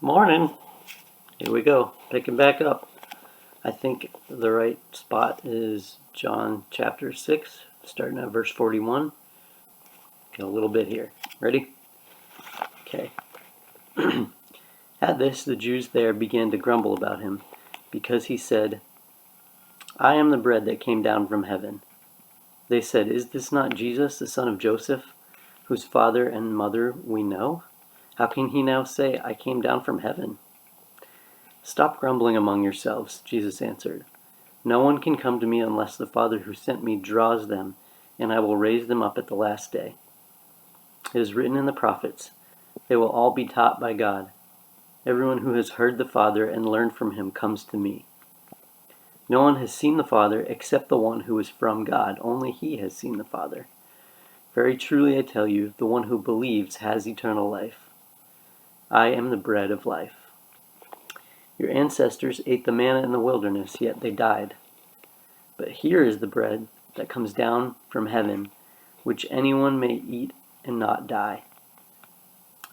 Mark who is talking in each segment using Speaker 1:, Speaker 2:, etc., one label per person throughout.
Speaker 1: Morning. Here we go. Picking back up. I think the right spot is John chapter 6, starting at verse 41. Get a little bit here. Ready? Okay. At this, the Jews there began to grumble about him, because he said, I am the bread that came down from heaven. They said, Is this not Jesus, the son of Joseph, whose father and mother we know? How can he now say, I came down from heaven? Stop grumbling among yourselves, Jesus answered. No one can come to me unless the Father who sent me draws them, and I will raise them up at the last day. It is written in the prophets, they will all be taught by God. Everyone who has heard the Father and learned from him comes to me. No one has seen the Father except the one who is from God. Only he has seen the Father. Very truly I tell you, the one who believes has eternal life. I am the bread of life. Your ancestors ate the manna in the wilderness, yet they died. But here is the bread that comes down from heaven, which anyone may eat and not die.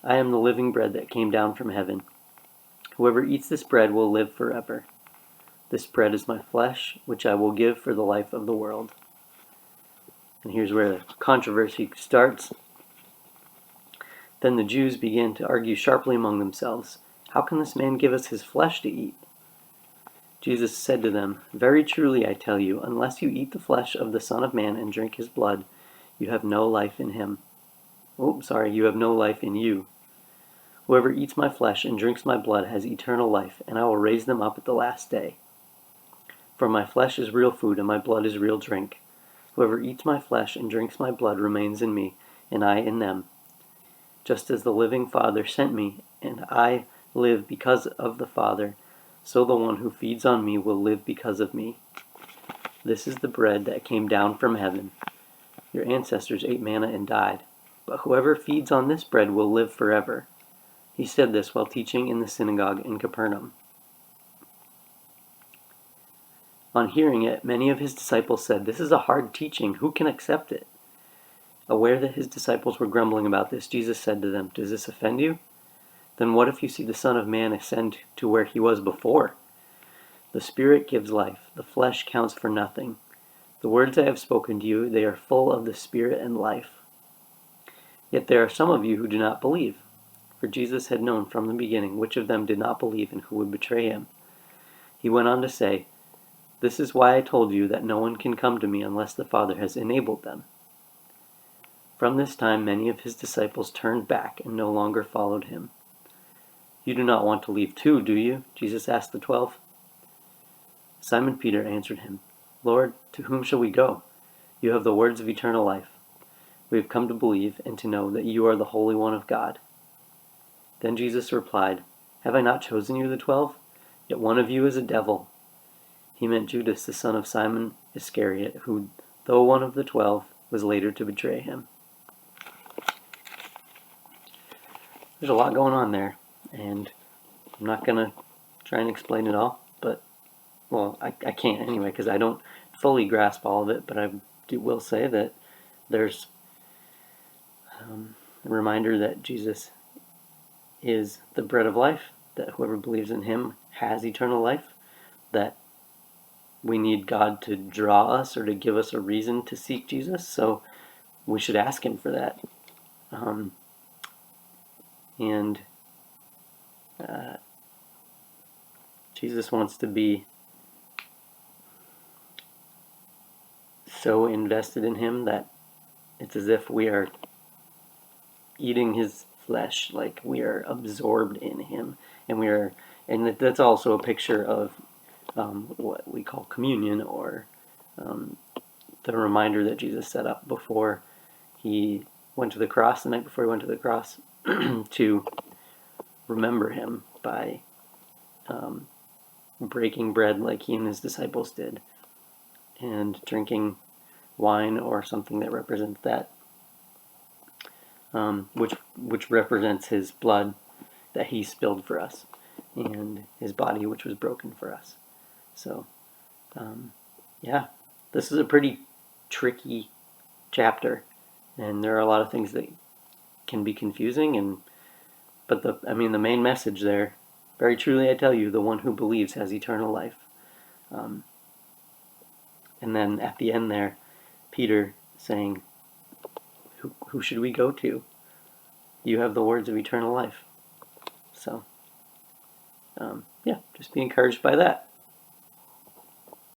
Speaker 1: I am the living bread that came down from heaven. Whoever eats this bread will live forever. This bread is my flesh, which I will give for the life of the world. And here's where the controversy starts. Then the Jews began to argue sharply among themselves. How can this man give us his flesh to eat? Jesus said to them, Very truly I tell you, unless you eat the flesh of the Son of Man and drink his blood, you have no life in him. You have no life in you. Whoever eats my flesh and drinks my blood has eternal life, and I will raise them up at the last day. For my flesh is real food, and my blood is real drink. Whoever eats my flesh and drinks my blood remains in me, and I in them. Just as the living Father sent me, and I live because of the Father, so the one who feeds on me will live because of me. This is the bread that came down from heaven. Your ancestors ate manna and died, but whoever feeds on this bread will live forever. He said this while teaching in the synagogue in Capernaum. On hearing it, many of his disciples said, This is a hard teaching. Who can accept it? Aware that his disciples were grumbling about this, Jesus said to them, Does this offend you? Then what if you see the Son of Man ascend to where he was before? The Spirit gives life. The flesh counts for nothing. The words I have spoken to you, they are full of the Spirit and life. Yet there are some of you who do not believe. For Jesus had known from the beginning which of them did not believe and who would betray him. He went on to say, This is why I told you that no one can come to me unless the Father has enabled them. From this time many of his disciples turned back and no longer followed him. You do not want to leave too, do you? Jesus asked the 12. Simon Peter answered him, Lord, to whom shall we go? You have the words of eternal life. We have come to believe and to know that you are the Holy One of God. Then Jesus replied, Have I not chosen you, the 12? Yet one of you is a devil. He meant Judas, the son of Simon Iscariot, who, though one of the 12, was later to betray him. There's a lot going on there, and I'm not going to try and explain it all, but, well, I can't anyway, because I don't fully grasp all of it, but I will say that there's a reminder that Jesus is the bread of life, that whoever believes in him has eternal life, that we need God to draw us or to give us a reason to seek Jesus, so we should ask him for that. Jesus wants to be so invested in him that it's as if we are eating his flesh, like we are absorbed in him, and that's also a picture of what we call communion, or the reminder that Jesus set up before he went to the cross, the night before he went to the cross, to remember him by breaking bread like he and his disciples did, and drinking wine or something that represents that, which represents his blood that he spilled for us, and his body which was broken for us. So, this is a pretty tricky chapter, and there are a lot of things that can be confusing, But the main message there, very truly I tell you, the one who believes has eternal life. And then at the end there, Peter saying, who should we go to? You have the words of eternal life. So, yeah, just be encouraged by that.